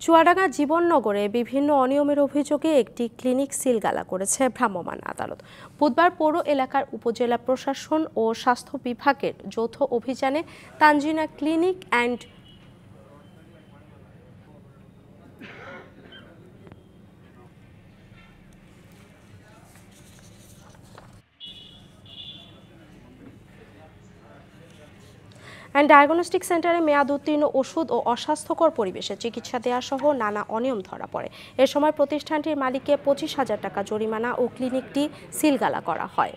চুয়াডাঙ্গা জীবননগরে বিভিন্ন অনিয়মের অভিযোগে একটি ক্লিনিক সিলগালা করেছে ভ্রাম্যমাণ আদালত। বুধবার পৌর এলাকার উপজেলা প্রশাসন ও স্বাস্থ্য বিভাগের যৌথ অভিযানে তানজিনা ক্লিনিক অ্যান্ড ডায়াগনস্টিক সেন্টারে মেয়াদ উত্তীর্ণ ওষুধ ও অস্বাস্থ্যকর পরিবেশে চিকিৎসা দেওয়া সহ নানা অনিয়ম ধরা পড়ে। এ সময় প্রতিষ্ঠানটির মালিককে 25,000 টাকা জরিমানা ও ক্লিনিকটি সিলগালা করা হয়।